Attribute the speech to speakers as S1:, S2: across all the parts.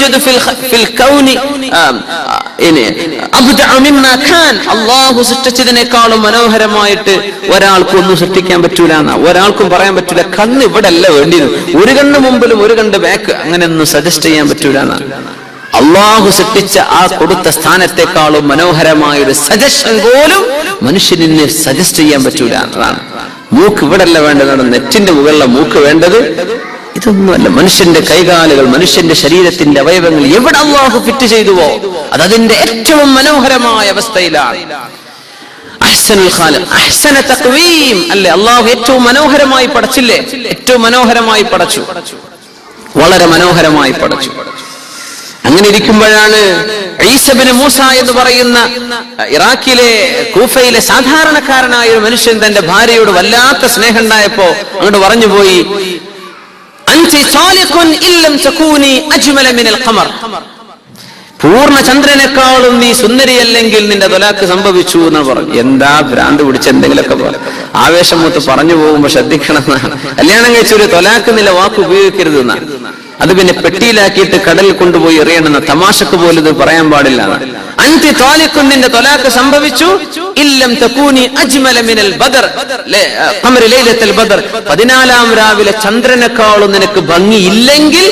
S1: യൂജദു ഫിൽ കൗനി അബ്ദഅ മിമ്മാ can. അല്ലാഹു സൃഷ്ടിച്ചതിനേക്കാളും മനോഹരമായിട്ട് ഒരാൾക്കും ഒന്നും സൃഷ്ടിക്കാൻ പറ്റൂല എന്നാ. ഒരാൾക്കും പറയാൻ പറ്റൂല കണ്ണ് ഇവിടെ അല്ല വേണ്ടിയത്, ഒരു കണ്ണ് മുമ്പിലും ഒരു കണ്ണ് ബാക്ക്, അങ്ങനെയൊന്നും സജസ്റ്റ് ചെയ്യാൻ പറ്റൂല എന്നാ. അള്ളാഹു സൃഷ്ടിച്ച ആ കൊടുത്ത സ്ഥാനത്തെക്കാളും മനോഹരമായൊരു സജഷൻ പോലും മനുഷ്യന് സജസ്റ്റ് ചെയ്യാൻ പറ്റൂല എന്നതാണ്. മൂക്ക് ഇവിടെ അല്ല വേണ്ടതാണ്, നെറ്റിന്റെ മുകളിലെ മൂക്ക് വേണ്ടത്. ഇതൊന്നുമല്ല. മനുഷ്യന്റെ കൈകാലുകൾ, മനുഷ്യന്റെ ശരീരത്തിന്റെ അവയവങ്ങൾ എവിടെ അള്ളാഹു ഫിറ്റ് ചെയ്തുവോ അത് അതിന്റെ ഏറ്റവും മനോഹരമായ അവസ്ഥയിലാണ്. അഹ്സനുൽ ഖാലിഖ്, അഹ്സന തഖ്വീം അല്ലേ, അള്ളാഹു ഏറ്റവും മനോഹരമായി പടച്ചില്ലേ, ഏറ്റവും മനോഹരമായി പടച്ചു, വളരെ മനോഹരമായി പടച്ചു. അങ്ങനെ ഇരിക്കുമ്പോഴാണ് ഈസ ഇബ്നു മൂസ എന്ന് പറയുന്ന ഇറാഖിലെ കൂഫയിലെ സാധാരണക്കാരനായ ഒരു മനുഷ്യൻ തന്റെ ഭാര്യയോട് വല്ലാത്ത സ്നേഹം ഉണ്ടായപ്പോ അങ്ങോട്ട് പറഞ്ഞുപോയി, അൻതി സാലിഖുൻ ഇല്ലം തകൂനി അജ്മല മിനൽ ഖമർ. പൂർണ്ണ ചന്ദ്രനേക്കാളും നീ സുന്ദരിയല്ലെങ്കിൽ നിന്റെ തൊലാക്ക് സംഭവിച്ചു എന്ന് പറഞ്ഞു. എന്താ ഭ്രാന്ത് പിടിച്ച എന്തെങ്കിലുമൊക്കെ പോലെ ആവേശം മൂത്ത് പറഞ്ഞു പോകുമ്പോ ശ്രദ്ധിക്കണം എന്നാണ്. കല്യാണം കഴിച്ചൊരു തൊലാക്ക് നില വാക്ക് ഉപയോഗിക്കരുതെന്ന. അത് പിന്നെ പെട്ടിയിലാക്കിയിട്ട് കടലിൽ കൊണ്ടുപോയി എറിയണമെന്ന. തമാശക്ക് പോലും ഇത് പറയാൻ പാടില്ല. അൻതി താലിഖുൻ, നിന്റെ തൊലാക്ക് സംഭവിച്ചു. ഇല്ലം തകൂനി അജ്മല മിനൽ ബദർ ഖമർ ലൈലത്തുൽ ബദർ, 14-ാം രാവിലെ ചന്ദ്രനേക്കാളും നിനക്ക് ഭംഗിയില്ലെങ്കിൽ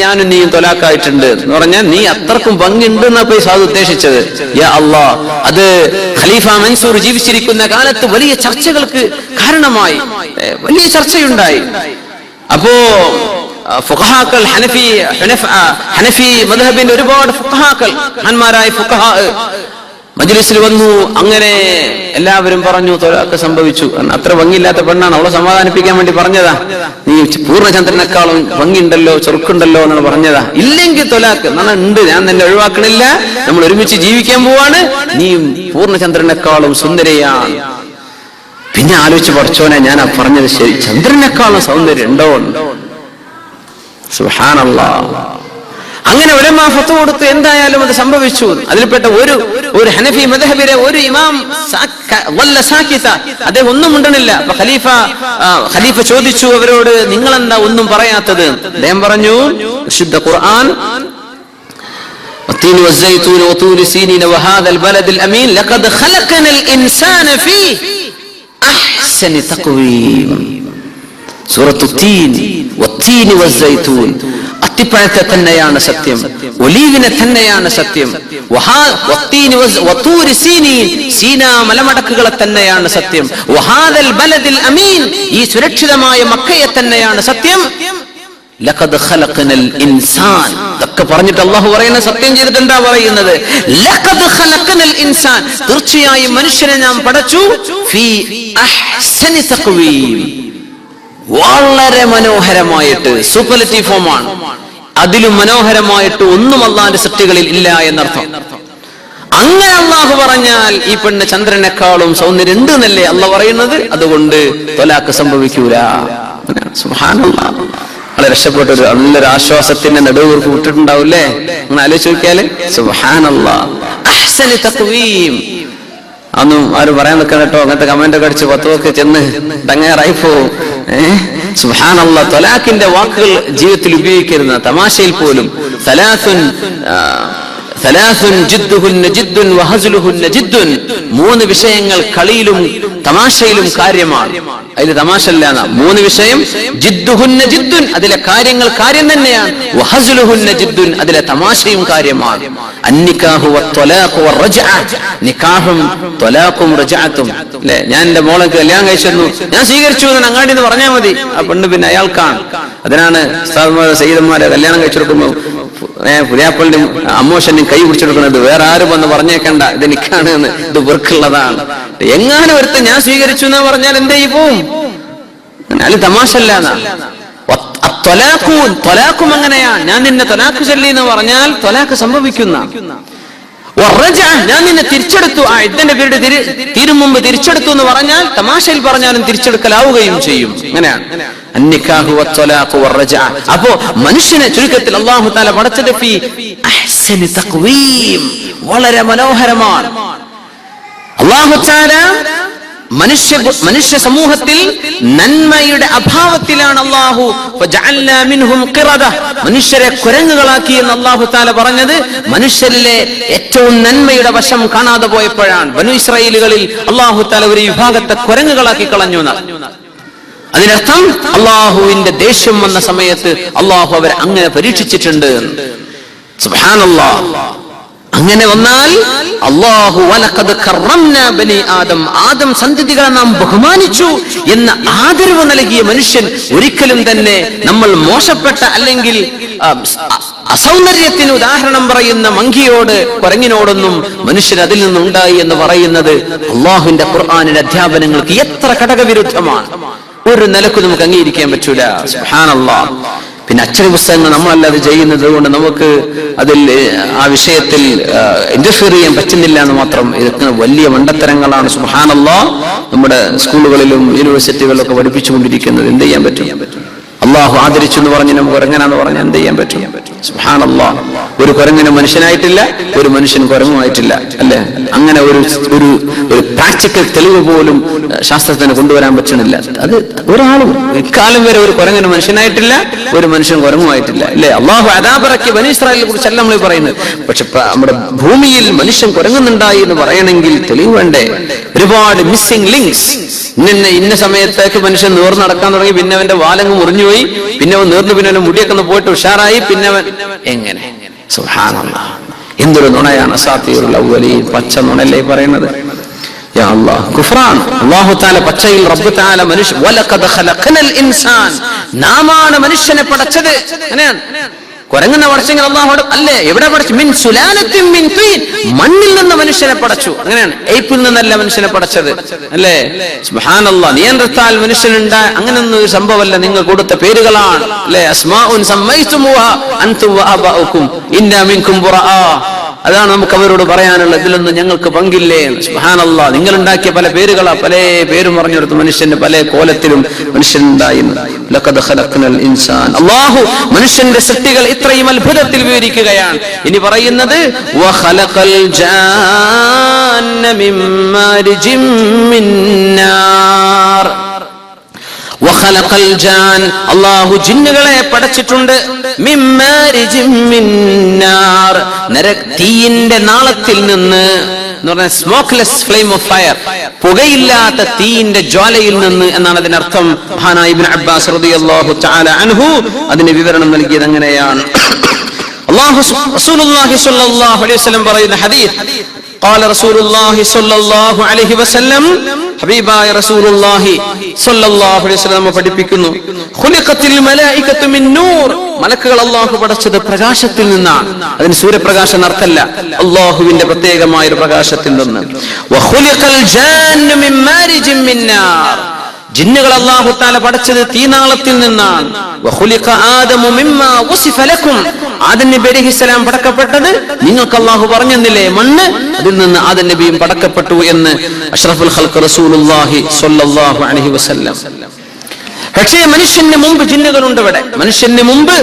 S1: ഞാനും നീയും തൊലാക്കായിട്ടുണ്ട് എന്ന് പറഞ്ഞാൽ നീ അത്രക്കും ഭംഗിയുണ്ട് എന്നാ പോയി സാധു ഉദ്ദേശിച്ചത്. യാ അല്ലാഹ്, അത് ഖലീഫ മൻസൂർ ജീവിച്ചിരിക്കുന്ന കാലത്ത് വലിയ ചർച്ചകൾക്ക് കാരണമായി, വലിയ ചർച്ചയുണ്ടായി. അപ്പോ ഫുഖഹാക്കൾ, ഹനഫി മദ്ഹബിന്റെ ഒരുപാട് ഫുഖഹാക്കൾ, മഹാന്മാരായ ഫുഖഹാ മജ്ലിസിൽ വന്നു. അങ്ങനെ എല്ലാവരും പറഞ്ഞു തൊലാക്ക് സംഭവിച്ചു. അത്ര ഭംഗിയില്ലാത്ത പെണ്ണാണ്, അവളെ സമാധാനിപ്പിക്കാൻ വേണ്ടി പറഞ്ഞതാ. നീ പൂർണ്ണചന്ദ്രനേക്കാളും ഭംഗിയുണ്ടല്ലോ, ചെറുക്കുണ്ടല്ലോ എന്നാണ് പറഞ്ഞതാ. ഇല്ലെങ്കിൽ തൊലാക്ക് എന്നാണ് ഉണ്ട്, ഞാൻ നിന്നെ ഒഴിവാക്കണില്ല, നമ്മൾ ഒരുമിച്ച് ജീവിക്കാൻ പോവാണ്, നീ പൂർണ്ണചന്ദ്രനേക്കാളും സുന്ദരിയാണ്. പിന്നെ ആലോചിച്ച് പഠിച്ചോനെ, ഞാൻ ആ പറഞ്ഞത് ശരി, ചന്ദ്രനേക്കാളും സൗന്ദര്യം ഉണ്ടോ? സുബ്ഹാനല്ലാഹ്. അങ്ങനെ ഉലമാ ഫത്വ കൊടുത്ത് എന്തായാലും അത് സംഭവിച്ചു. അതിൽപ്പെട്ട ഒരു ഹനഫി മദ്ഹബിലെ ഒരു ഇമാം അദ്ദേഹം ഒന്നും ഉണ്ടണില്ല. അപ്പൊ ഖലീഫ ചോദിച്ചു അവരോട്, നിങ്ങളെന്താ ഒന്നും പറയാത്തത്? അദ്ദേഹം പറഞ്ഞു, വിശുദ്ധ ഖുർആൻ والتين والزيتون وطور سينين وهذا البلد الأمين لقد خلقنا الإنسان في أحسن تقويم. സൂറത്തു തീൻ والتين والزيتون, അത്തിപ്പഴത്തെ തന്നെയാണ് സത്യം, ഒലീവിനെ തന്നെയാണ് സത്യം. സീനാ മലമടക്കുകളെ തന്നെയാണ് സത്യം. വഹാദൽ ബലദിൽ അമീൻ, ഈ സുരക്ഷിതമായ മക്കയെ തന്നെയാണ് സത്യം. ലഖദ് ഖലഖനൽ ഇൻസാൻ, ഇതൊക്കെ പറഞ്ഞിട്ട് അല്ലാഹു പറയുന്ന സത്യം ചെയ്തിട്ട് എന്താ പറയുന്നത്? ലഖദ് ഖലഖനൽ ഇൻസാൻ, തീർച്ചയായും മനുഷ്യനെ നാം പടച്ചു. ഫീ അഹ്സനി തഖ്വീം, വളരെ മനോഹരമായിട്ട്, സൂപ്പർലേറ്റീവ് ഫോമാണ്. അതിലും മനോഹരമായിട്ട് ഒന്നും അല്ലാഹുവിന്റെ സൃഷ്ടികളിൽ ഇല്ല എന്നർത്ഥം. അങ്ങനെ അല്ലാഹു പറഞ്ഞാൽ ഈ പെണ്ണ് ചന്ദ്രനേക്കാളും സൗന്ദര്യം ഉണ്ട് എന്നല്ലേ അല്ലാഹു പറയുന്നത്. അതുകൊണ്ട് തൊലാക്ക് സംഭവിക്കൂല. സുബ്ഹാനല്ലാഹ്. വളരെ രക്ഷപ്പെട്ടൊരു നല്ലൊരു ആശ്വാസത്തിന്റെ നടുവൂർക്ക് വിട്ടിട്ടുണ്ടാവൂല്ലേ? അങ്ങനെ ആലോചിച്ച് നോക്കിയാല് സുബ്ഹാനല്ലാഹ്. അഹ്സനി തഖ്വീം അതൊന്നും ആരും പറയാൻ നിൽക്കണം കേട്ടോ. അങ്ങനത്തെ കമന്റ് ഒക്കെ അടിച്ച് പത്തുമൊക്കെ ചെന്ന് ഡങ്ങേറായി പോവും. സുബ്ഹാനല്ലാഹ്. തൊലാഖിന്റെ വാക്കുകൾ ജീവിതത്തിൽ ഉപയോഗിക്കരുന്ന, തമാശയിൽ പോലും. മൂന്ന് വിഷയങ്ങൾ കളിയിലും തമാശയിലും കാര്യമാണ്. അതിൽ തമാശ അല്ല. മൂന്ന് വിഷയം ജിദ്ദുഹുന്ന ജിദ്ദുൻ, അതിലെ കാര്യങ്ങൾ കാര്യം തന്നെയാണ്. വഹസ്ലുഹുന്ന ജിദ്ദുൻ, അതിലെ തമാശയും കാര്യമാണ്. അന്നിക്കാഹു വത്വലാഖു വറജ്അ, നിക്കാഹും ത്വലാഖും റജ്അത്തും. അല്ലേ, ഞാൻ എന്റെ മോളെ കല്യാണം കഴിച്ചു, ഞാൻ സ്വീകരിച്ചു എന്ന് അങ്ങാടി എന്ന് പറഞ്ഞാൽ മതി. ആ പെണ്ണ് പിന്നെ അയാൾക്കാണ്. അതിനാണ് ഉസ്താദ്മാരെ സയ്യിദന്മാരെ കല്യാണം കഴിച്ചെടുക്കുമ്പോൾ പുതിയാപ്പളിന്റെയും അമ്മോഷന്റെയും കൈ പിടിച്ചെടുക്കുന്നത്. വേറെ ആരും വന്ന് പറഞ്ഞേക്കണ്ട ഇത് നിക്കാണ് എന്ന്, ഇത് വെറുക്കുള്ളതാണ്. എങ്ങാനും ഒരുത്ത ഞാൻ സ്വീകരിച്ചു എന്ന് പറഞ്ഞാൽ എന്തായി പോവും. അതിൽ തമാശ അല്ലാന്നാ. ത്വലാഖും അങ്ങനെയാണ്. ഞാൻ നിന്നെ ത്വലാഖ് ചൊല്ലി എന്ന് പറഞ്ഞാൽ ത്വലാഖ് സംഭവിക്കുന്ന. ഞാൻ നിന്നെ തിരിച്ചെടുത്തു, ആ ഇദ്ദന്റെ പീരീഡ് തീരും മുമ്പ് തിരിച്ചെടുത്തു എന്ന് പറഞ്ഞാൽ തമാശയിൽ പറഞ്ഞാലും തിരിച്ചെടുക്കലാവുകയും ചെയ്യും. അങ്ങനെയാണ്. അപ്പോ മനുഷ്യനെ ചുരുക്കത്തിൽ അല്ലാഹു തആല പടച്ചത് ഫീ അഹ്സനി തഖ്വീം, വളരെ മനോഹരമാണ്. അല്ലാഹു തആല മനുഷ്യ സമൂഹത്തിൽ നന്മയുടെ അഭാവത്തിലാണ് അല്ലാഹു ഫജഅൽനാ മിൻഹും ഖിറദ, മനുഷ്യരെ കുരങ്ങുകളാക്കി എന്ന് അല്ലാഹു തആല പറഞ്ഞത് മനുഷ്യരിലെ ഏറ്റവും നന്മയുടെ വശം കാണാതെ പോയപ്പോഴാണ്. ബനു ഇസ്രായേലുകളിൽ അല്ലാഹു തആല ഒരു വിഭാഗത്തെ കുരങ്ങുകളാക്കി കളഞ്ഞു എന്നാണ്. അതിനർത്ഥം അല്ലാഹുവിന്റെ ദേഷ്യം വന്ന സമയത്ത് അല്ലാഹു അവരെ അങ്ങനെ പരീക്ഷിച്ചിട്ടുണ്ട്. സുബ്ഹാനല്ലാഹ്. അങ്ങനെ വന്നാൽ അല്ലാഹു വലഖദ് കറംനാ ബനി ആദം, ആദം സന്തതികളെ നാം ബഹുമാനിച്ചു എന്ന ആദരവ് നൽകിയ മനുഷ്യൻ ഒരിക്കലും തന്നെ നമ്മൾ മോശപ്പെട്ട അല്ലെങ്കിൽ അസൗന്ദര്യത്തിന് ഉദാഹരണം പറയുന്ന മങ്കിയോട് കുരങ്ങിനോടൊന്നും മനുഷ്യൻ അതിൽ നിന്നുണ്ടായി എന്ന് പറയുന്നത് അല്ലാഹുവിന്റെ ഖുർആനിന്റെ അധ്യാപനങ്ങൾക്ക് എത്ര ഘടകവിരുദ്ധമാണ്. ഒരു നിലക്കും നമുക്ക് അംഗീകരിക്കാൻ പറ്റൂല. സുബ്ഹാനല്ലാഹ്. പിന്നെ അച്ചടി പുസ്തകങ്ങൾ നമ്മളല്ലാതെ ചെയ്യുന്നത് കൊണ്ട് നമുക്ക് അതിൽ ആ വിഷയത്തിൽ ഇന്റർഫിയർ ചെയ്യാൻ പറ്റുന്നില്ല എന്ന് മാത്രം. ഇതൊക്കെ വലിയ മണ്ടത്തരങ്ങളാണ്. സുബ്ഹാനല്ലാഹ്. നമ്മുടെ സ്കൂളുകളിലും യൂണിവേഴ്സിറ്റികളിലും ഒക്കെ പഠിപ്പിച്ചുകൊണ്ടിരിക്കുന്നത്. എന്ത് ചെയ്യാൻ പറ്റും? അള്ളാഹു ആദരിച്ചു എന്ന് പറഞ്ഞ് നമുക്ക് കുരങ്ങനാന്ന് പറഞ്ഞാൽ എന്ത് ചെയ്യാൻ പറ്റും? സുബ്ഹാനല്ലാഹ്. ഒരു കുരങ്ങന് മനുഷ്യനായിട്ടില്ല, ഒരു മനുഷ്യൻ കുരങ്ങുമായിട്ടില്ല, അല്ലെ? അങ്ങനെ ഒരു പ്രാക്ടിക്കൽ തെളിവ് പോലും ശാസ്ത്രത്തിന് കൊണ്ടുവരാൻ പറ്റണില്ല. അത് ഒരാളും ഇക്കാലം വരെ ഒരു കുരങ്ങന് മനുഷ്യനായിട്ടില്ല, ഒരു മനുഷ്യൻ കുരങ്ങുമായിട്ടില്ല, അല്ലെ? അള്ളാഹു അദാബിറക്കിയ ബനീ ഇസ്രായേലിനെ കുറിച്ചല്ല നമ്മൾ പറയുന്നത്. പക്ഷെ നമ്മുടെ ഭൂമിയിൽ മനുഷ്യൻ കുരങ്ങുന്നുണ്ടായി എന്ന് പറയണമെങ്കിൽ തെളിവ് വേണ്ടേ? ഒരുപാട് മിസ്സിംഗ് ലിങ്ക്സ്. ഇന്ന സമയത്തേക്ക് മനുഷ്യൻ നേർന്ന് നടക്കാൻ തുടങ്ങി, പിന്നെ അവന്റെ വാലങ്ങ് മുറിഞ്ഞുപോയി, പിന്നെ അവൻ നേർന്ന്, പിന്നെ അവന്റെ മുടിയൊക്കെ ഒന്ന് പോയിട്ട് ഉഷാറായി, പിന്നെ അവൻ എങ്ങനെ? സുബ്ഹാനല്ലാഹ്. എന്തൊരു നുണയാണ്. അസാത്തീറുൽ അവ്വലീൻ, പച്ച നുണല്ലേ പറയുന്നത്. യാ അല്ലാഹ്, കുഫ്റാൻ. അല്ലാഹു തആല പച്ചയിൽ റബ്ബ് തആല മനുഷ്യ വലഖദ് ഖലഖനൽ ഇൻസാൻ, നാമാണ് മനുഷ്യനെ പടച്ചത്. അങ്ങനെയാണ്. കുരങ്ങുന്ന പടച്ചെങ്കിൽ അല്ലാഹു അല്ലേ? എവിടെ പടച്ചു? മിൻ സുലാലത്തിൻ മിൻ തീൻ, മണ്ണിൽ നിന്ന് മനുഷ്യനെ പടച്ചു. അങ്ങനെയാണ്. എയ്പിൽ നിന്നല്ല മനുഷ്യനെ പടച്ചത്, അല്ലേ? സുബ്ഹാനല്ലാഹ്. നിയന്ത്രത്താൽ മനുഷ്യനുണ്ടായ അങ്ങനെയൊന്നും ഒരു സംഭവമല്ല. നിങ്ങൾ കൊടുത്ത പേരുകളാണ്, അല്ലേ? അസ്മാഉൻ സമ്മൈതുമുഹാ അൻതും വഅബാഉകും ഇന്നാ മിൻകും ബുറാആ. അതാണ് നമുക്ക് അവരോട് പറയാനുള്ളത്. ഇതിലൊന്നും ഞങ്ങൾക്ക് പങ്കില്ലേ. സുബ്ഹാനല്ലാഹ്. നിങ്ങൾ ഉണ്ടാക്കിയ പല പേരുകളാ, പല പേരും പറഞ്ഞെടുത്ത് മനുഷ്യന്റെ പല കോലത്തിലും മനുഷ്യനുണ്ടായി. ലഖദ് ഖലഖനൽ ഇൻസാൻ. അല്ലാഹു മനുഷ്യന്റെ സൃഷ്ടികൾ ഇത്രയും അത്ഭുതത്തിൽ വിവരിക്കുകയാണ്. ഇനി പറയുന്നത് വഖലഖൽ ജാന്ന മിൻ മാരിജിൻ മിൻ നാർ. വഖലഖൽ ജാൻ, അല്ലാഹു ജിന്നുകളെ പടച്ചിട്ടുണ്ട്. മിൻ മാരിജിൻ മിൻ നാർ, തീയിന്റെ നാളത്തിൽ നിന്ന് എന്ന് പറഞ്ഞാൽ സ്മോക്ക്ലെസ് ഫ്ലെയിം ഓഫ് ഫയർ, പുകയില്ലാത്ത തീയിന്റെ ജ്വാലയിൽ നിന്ന് എന്നാണ് അതിനർത്ഥം. മഹാനായ ഇബ്നു അബ്ബാസ് റളിയല്ലാഹു തആല അൻഹു അതിന് വിവരണം നൽകിയത് അങ്ങനെയാണ്. റസൂലുള്ളാഹി സ്വല്ലല്ലാഹു അലൈഹി വസല്ലം പറയുന്ന ഹദീസ്, قال رسول الله صلى الله عليه وسلم, ഹബീബായ റസൂലുള്ളാഹി സ്വല്ലല്ലാഹു അലൈഹി വസല്ലം പഠിപ്പിക്കുന്നു, ഖുലിഖത്തിൽ മലായികത്തു മിൻ നൂർ, മലക്കുകൾ അല്ലാഹു പടച്ചത് പ്രകാശത്തിൽ നിന്നാണ്. അതിന് സൂര്യപ്രകാശം അർത്ഥമല്ല, അല്ലാഹുവിന്റെ പ്രത്യേകമായ ഒരു പ്രകാശത്തിൽ നിന്ന്. വഖുലിഖൽ ജാന്നു മിൻ മാരിജിൻ മിൻ നാർ, ജിന്നുകൾ അല്ലാഹു തആല പടച്ചത് തീനാളത്തിൽ നിന്നാണ്. വഖുലിഖ ആദമു മിമ്മാ വസിഫ ലക്കും, ആദം നബി അലൈഹിസ്സലാം പടക്കപ്പെട്ടത് നിങ്ങൾക്ക് അല്ലാഹു പറഞ്ഞെന്നില്ലേ മണ്ണ്, അതിൽ നിന്ന് ആദം നബിയും പടക്കപ്പെട്ടു എന്ന് അഷ്റഫുൽ ഖൽഖ് റസൂലുള്ളാഹി സ്വല്ലല്ലാഹു അലൈഹി വസല്ലം. പക്ഷേ മനുഷ്യന് മുമ്പ് ജിന്നുകളുണ്ട്. ഇവിടെ മനുഷ്യന് മുമ്പ്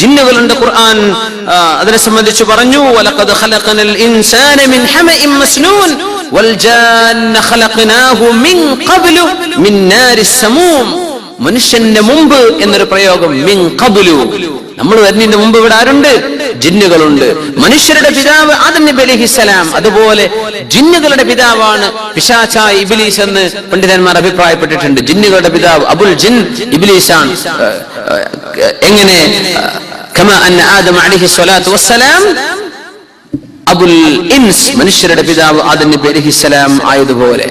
S1: ജിന്നുകളുണ്ട്. ഖുർആൻ അതിനെ സംബന്ധിച്ച് പറഞ്ഞു, വലഖദ് ഖലഖനൽ ഇൻസാന മിൻ ഹമഇൻ മസ്നൂൻ വൽ ജാന്ന ഖലഖനാഹു മിൻ ഖബ്ലു മിൻ നാരിസ് സമൂം. മനുഷ്യന്റെ മുമ്പ് എന്നൊരു പ്രയോഗം, മിൻ ഖബ്ലു, നമ്മൾ വരുന്നതിന്റെ മുമ്പ് ഇവിടെ ആരുണ്ട്? ജിന്നുകളുണ്ട്. മനുഷ്യരുടെ പിതാവ് ആദം നബി അലൈഹിസ്സലാം, അതുപോലെ ജിന്നുകളുടെ പിതാവാണ് പിശാചായ ഇബ്ലീസ് എന്ന് പണ്ഡിതന്മാർ അഭിപ്രായപ്പെട്ടിട്ടുണ്ട്. ജിന്നുകളുടെ പിതാവ് അബുൽ ജിൻ ഇബ്ലീസാണ്. എങ്ങനെ? കമാ അന്ന ആദം അലൈഹി സ്വലാത്തു വസ്സലാം അബുൽ ഇൻസ്, മനുഷ്യരുടെ പിതാവ് ആദം നബി അലൈഹിസ്സലാം ആയതുപോലെ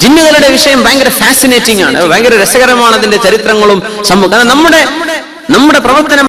S1: ജിന്നുകളുടെ വിഷയം ഭയങ്കര ഫാസിനേറ്റിംഗ് ആണ്, ഭയങ്കര രസകരമാണ് അതിന്റെ ചരിത്രങ്ങളും സംഭവം. കാരണം നമ്മുടെ പ്രവർത്തനം